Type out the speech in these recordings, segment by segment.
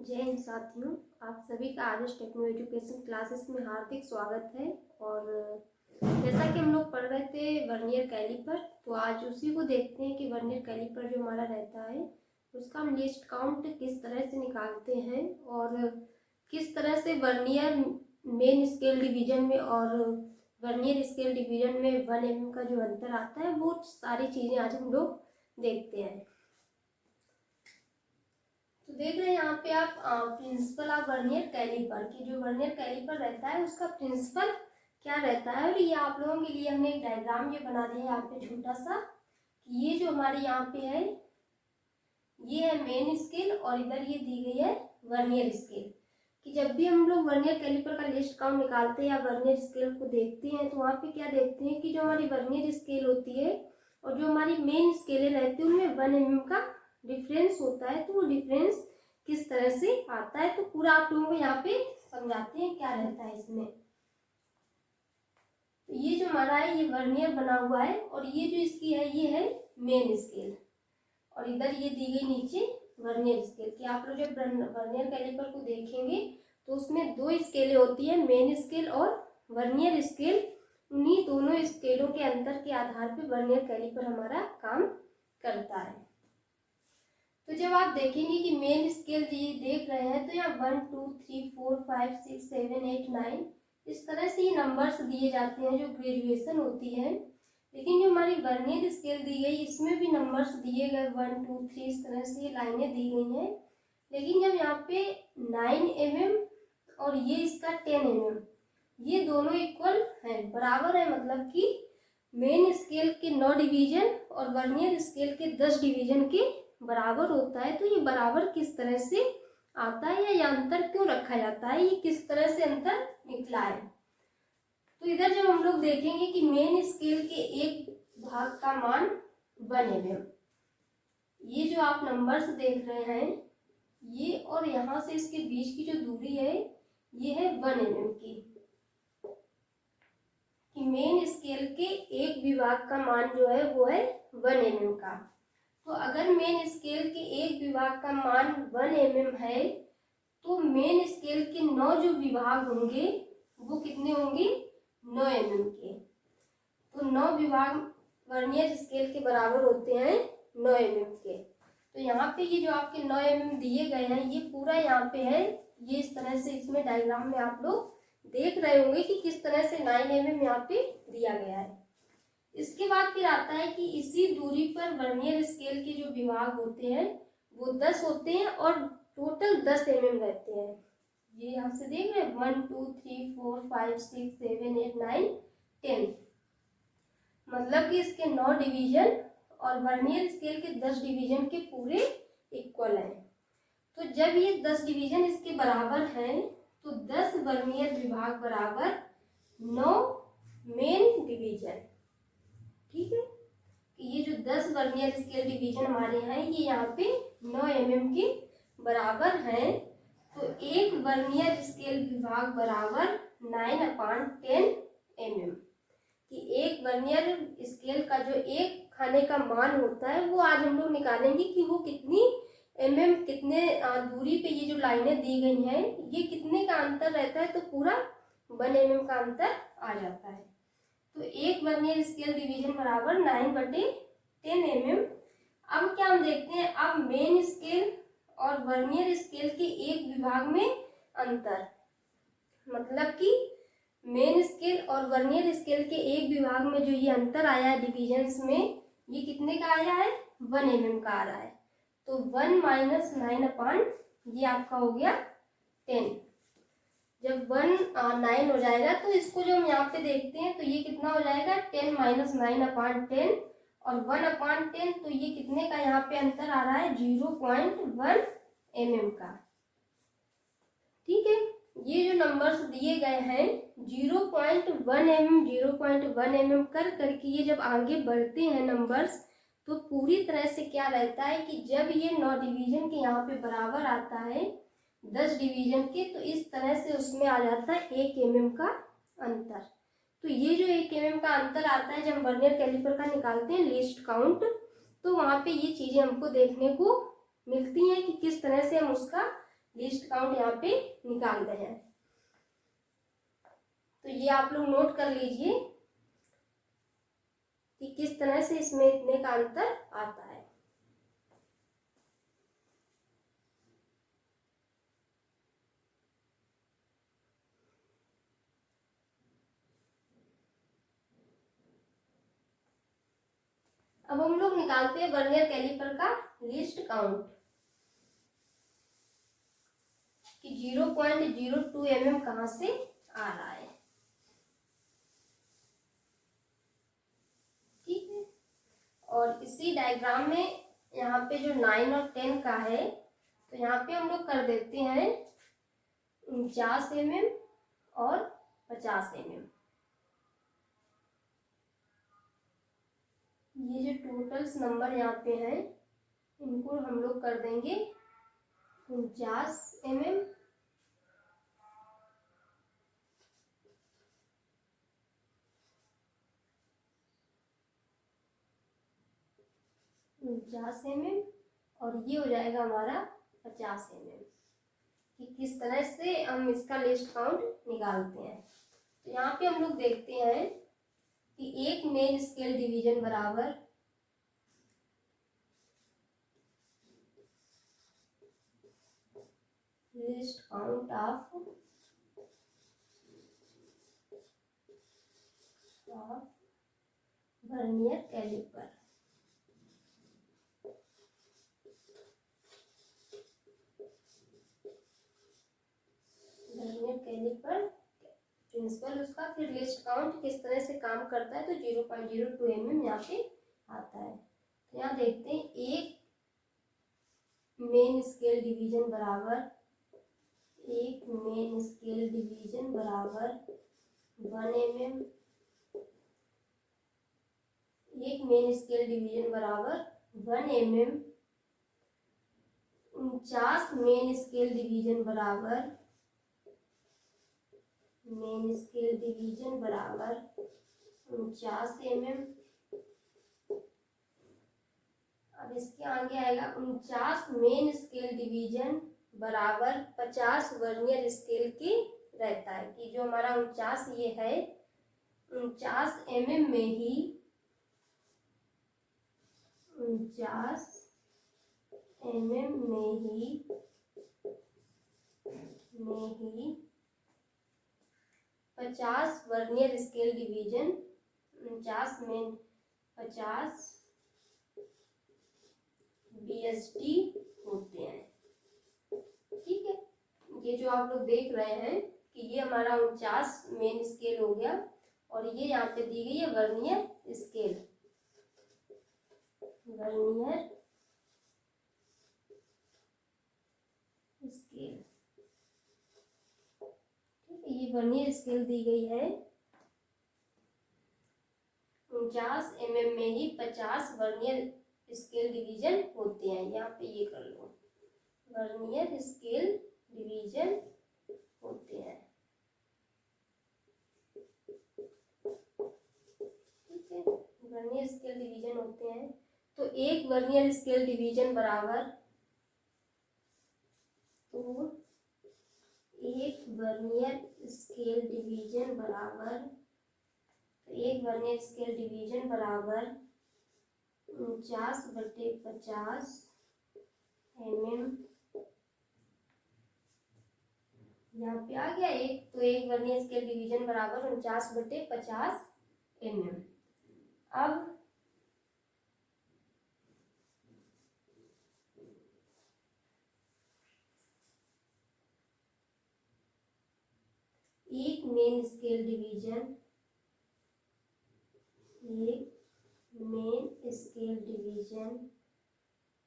जय हिंद साथियों, आप सभी का आदर्श टेक्नो एजुकेशन क्लासेस में हार्दिक स्वागत है। और जैसा कि हम लोग पढ़ रहे थे वर्नियर कैलिपर, तो आज उसी को देखते हैं कि वर्नियर कैलिपर जो हमारा रहता है उसका हम लीस्ट काउंट किस तरह से निकालते हैं और किस तरह से वर्नियर मेन स्केल डिवीजन में और वर्नियर स्केल डिवीजन में 1 mm का जो अंतर आता है वो सारी चीज़ें आज हम लोग देखते हैं। तो देख रहे हैं यहाँ पे आप प्रिंसिपल ऑफ वर्नियर कैलिपर की जो वर्नियर कैलिपर रहता है उसका प्रिंसिपल क्या रहता है। और ये आप लोगों के लिए हमने एक डायग्राम ये बना दिया है यहाँ पे छोटा सा कि ये जो हमारे यहाँ पे है ये है मेन स्केल और इधर ये दी गई है वर्नियर स्केल। कि जब भी हम लोग वर्नियर कैलिपर का लिस्ट काउंट निकालते हैं या वर्नियर स्केल को देखते हैं तो वहाँ पे क्या देखते हैं कि जो हमारी वर्नियर स्केल होती है और जो हमारी मेन स्केलें रहती है उनमें 1 mm का डिफरेंस होता है। तो वो डिफरेंस किस तरह से आता है तो पूरा आप लोगों को यहाँ पे समझाते हैं क्या रहता है इसमें। तो ये जो हमारा है ये वर्नियर बना हुआ है और ये जो इसकी है ये है मेन स्केल और इधर ये दी गई नीचे वर्नियर स्केल। कि आप लोग जब वर्नियर कैलिपर को देखेंगे तो उसमें 2 स्केलें होती है, मेन स्केल और वर्नियर स्केल। उन्हीं दोनों स्केलों के अंतर के आधार पर वर्नियर कैलिपर हमारा काम करता है। तो जब आप देखेंगे कि मेन स्केल ये देख रहे हैं तो यहाँ 1 2 3 4 5 6 7 8 9 इस तरह से ये नंबर्स दिए जाते हैं जो ग्रेजुएशन होती है। लेकिन जो हमारी वर्नियर स्केल दी गई इसमें भी नंबर्स दिए गए 1 2 3 इस तरह से ये लाइनें दी गई हैं। लेकिन जब यहाँ पे 9 mm और ये इसका 10 mm ये दोनों इक्वल हैं, बराबर है, मतलब कि मेन स्केल के 9 डिवीजन और वर्नियर स्केल के 10 डिवीजन के बराबर होता है। तो ये बराबर किस तरह से आता है या ये अंतर क्यों रखा जाता है, ये किस तरह से अंतर निकला है। तो इधर जब हम लोग देखेंगे कि मेन स्केल के एक भाग का मान 1 mm, ये जो आप नंबर्स देख रहे हैं ये और यहाँ से इसके बीच की जो दूरी है ये है 1 mm की। कि मेन स्केल के एक विभाग का मान जो है वो है 1 mm का। तो अगर मेन स्केल के एक विभाग का मान 1 mm है तो मेन स्केल के 9 जो विभाग होंगे वो कितने होंगे, 9 mm के। तो 9 विभाग वर्नियर स्केल के बराबर होते हैं 9 mm के। तो यहाँ पे ये जो आपके 9 mm दिए गए हैं ये पूरा यहाँ पे है, ये इस तरह से इसमें डायग्राम में आप लोग देख रहे होंगे कि किस तरह से 9 mm यहाँ पे दिया गया है। इसके बाद फिर आता है कि इसी दूरी पर वर्नियर स्केल के जो विभाग होते हैं वो 10 होते हैं और टोटल 10 mm रहते हैं। ये यहाँ से देख रहे हैं 1 2 3 4 5 6 7 8 9 10, मतलब कि इसके 9 डिवीजन और वर्नियर स्केल के 10 डिवीजन के पूरे इक्वल हैं। तो जब ये 10 डिवीजन इसके बराबर हैं तो 10 वर्नियर विभाग बराबर 9 मेन डिवीजन। ठीक है, ये जो 10 वर्नियर स्केल डिवीजन हमारे हैं ये यहाँ पे 9 mm के बराबर हैं। तो एक वर्नियर स्केल विभाग बराबर 9/10 mm। कि एक वर्नियर स्केल का जो एक खाने का मान होता है वो आज हम लोग निकालेंगे कि वो कितनी कितने दूरी पे ये जो लाइनें दी गई हैं ये कितने का अंतर रहता है। तो पूरा 1 mm का अंतर आ जाता है। तो एक वर्नियर स्केल डिवीजन बराबर 9/10 mm। अब क्या हम देखते हैं, अब मेन स्केल और वर्नियर स्केल के एक विभाग में अंतर, मतलब कि मेन स्केल और वर्नियर स्केल के एक विभाग में जो ये अंतर आया है डिविजन्स में ये कितने का आया है, 1 mm का आ रहा है। तो 1 - 9 ये आपका हो गया 10। जब 9 हो जाएगा तो इसको जो हम यहाँ पे देखते हैं तो ये कितना हो जाएगा 10 - 9/10 और 1/10। तो ये कितने का यहाँ पे अंतर आ रहा है, 0.1 mm का। ठीक है, ये जो नंबर्स दिए गए हैं 0.1 mm 0.1 mm कर करके ये जब आगे बढ़ते हैं नंबर्स तो पूरी तरह से क्या रहता है कि जब ये 9 डिवीजन के यहाँ पे बराबर आता है 10 डिवीजन के तो इस तरह से उसमें आ जाता है 1 mm का अंतर। तो ये जो 1 mm का अंतर आता है जब वर्नियर कैलिपर का निकालते हैं लिस्ट काउंट तो वहाँ पे ये चीज़ें हमको देखने को मिलती हैं कि किस तरह से हम उसका लीस्ट काउंट यहाँ पे निकालते हैं। तो ये आप लोग नोट कर लीजिए कि किस तरह से इसमें इतने का अंतर आता है। अब हम लोग निकालते हैं वर्नियर कैलिपर का लीस्ट काउंट कि 0.02 mm कहाँ से आ रहा है। ठीक है, और इसी डायग्राम में यहाँ पे जो 9 और 10 का है तो यहाँ पे हम लोग कर देते हैं 49 mm और 50 mm। ये जो टोटल्स नंबर यहाँ पे हैं इनको हम लोग कर देंगे 49 mm और ये हो जाएगा हमारा 50 mm। कि किस तरह से हम इसका लिस्ट काउंट निकालते हैं। तो यहाँ पे हम लोग देखते हैं कि एक मेन स्केल डिवीजन बराबर least count of vernier calliper. Vernier calliper principle उसका फिर लिस्ट काउंट किस तरह से काम करता है तो 0.02 mm यहाँ पे आता है। तो यहाँ देखते हैं एक मेन स्केल डिवीजन बराबर 1 mm, एक मेन स्केल डिवीजन बराबर 1 mm, 49 मेन स्केल डिवीजन बराबर 49 mm। अब इसके आगे आएगा 49 मेन स्केल डिवीजन बराबर 50 वर्नियर स्केल की रहता है कि जो हमारा 49 ये है 49 mm में ही 49 mm में ही 50 वर्नियर स्केल डिवीजन 49 में 50 BSD होते हैं। ठीक है, ये जो आप लोग देख रहे हैं कि ये हमारा 49 मेन स्केल हो गया और ये यहाँ पे दी गई है वर्नियर स्केल। वर्नियर स्केल, ठीक है, ये वर्नियर स्केल दी गई है 49 mm में ही 50 वर्नियर स्केल डिवीजन होते हैं। यहाँ पे ये कर लो वर्नियर स्केल डिवीजन होते हैं। ठीक है, वर्नियर स्केल डिवीजन होते हैं। तो एक वर्नियर स्केल डिवीजन बराबर एक वर्नियर स्केल डिवीजन बराबर 49/50 mm। यहाँ पे आ गया एक, तो एक वर्नियर स्केल डिवीजन बराबर 49/50 mm। अब एक मेन स्केल डिवीजन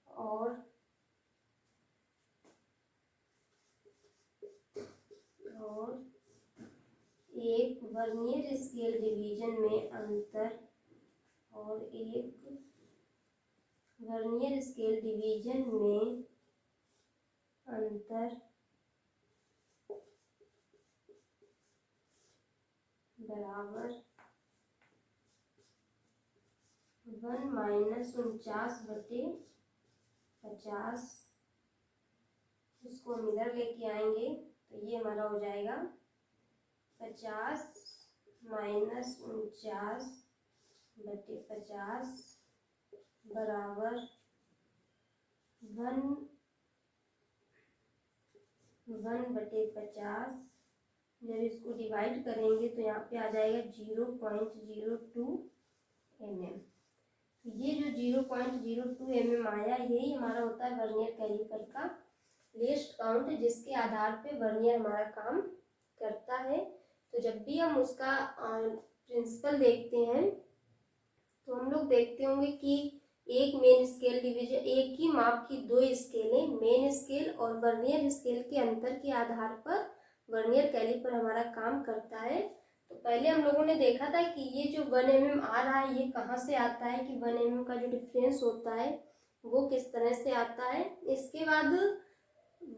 और एक वर्नियर स्केल डिवीजन में अंतर और एक वर्नियर स्केल डिवीजन में अंतर बराबर 1 - 49/50 उसको हम इधर लेके आएंगे तो ये हमारा हो जाएगा 50 माइनस 49/50 बराबर 1/50। जब इसको डिवाइड करेंगे तो यहाँ पे आ जाएगा 0.02 mm। ये जो 0.02 mm आया यही हमारा होता है वर्नियर कैलिपर का लीस्ट काउंट, जिसके आधार पे वर्नियर हमारा काम करता है। तो जब भी हम उसका प्रिंसिपल देखते हैं तो हम लोग देखते होंगे कि एक मेन स्केल डिवीजन, एक ही माप की दो स्केलें, मेन स्केल और वर्नियर स्केल के अंतर के आधार पर वर्नियर कैलिपर हमारा काम करता है। तो पहले हम लोगों ने देखा था कि ये जो 1 mm आ रहा है ये कहाँ से आता है, कि 1 mm का जो डिफरेंस होता है वो किस तरह से आता है। इसके बाद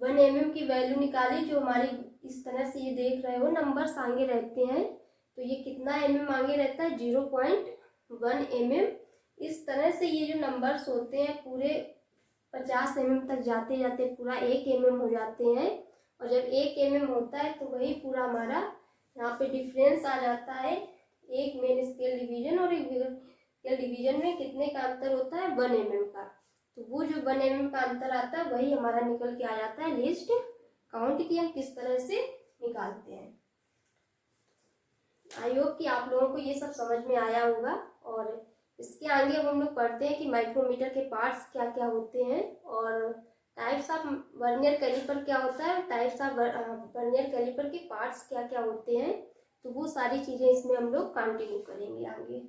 1 mm की वैल्यू निकाली, जो हमारी इस तरह से ये देख रहे हो नंबर्स आगे रहते हैं, तो ये कितना mm आगे रहता है 0.1 mm। इस तरह से ये जो नंबर्स होते हैं पूरे 50 mm तक जाते जाते पूरा 1 mm हो जाते हैं, और जब 1 mm होता है तो वही पूरा हमारा यहाँ पे डिफरेंस आ जाता है। एक मेन स्केल डिवीजन और एक स्केल डिवीजन में कितने का अंतर होता है 1 mm का, तो वो जो 1 mm का अंतर आता है वही हमारा निकल के आ जाता है लीस्ट काउंट की हम किस तरह से निकालते हैं। आई होप कि आप लोगों को ये सब समझ में आया होगा। और इसके आगे अब हम लोग पढ़ते हैं कि माइक्रोमीटर के पार्ट्स क्या क्या होते हैं और टाइप्स ऑफ वर्नियर कैलिपर क्या होता है, टाइप्स ऑफ वर्नियर कैलिपर के पार्ट्स क्या क्या होते हैं। तो वो सारी चीज़ें इसमें हम लोग कंटिन्यू करेंगे आगे।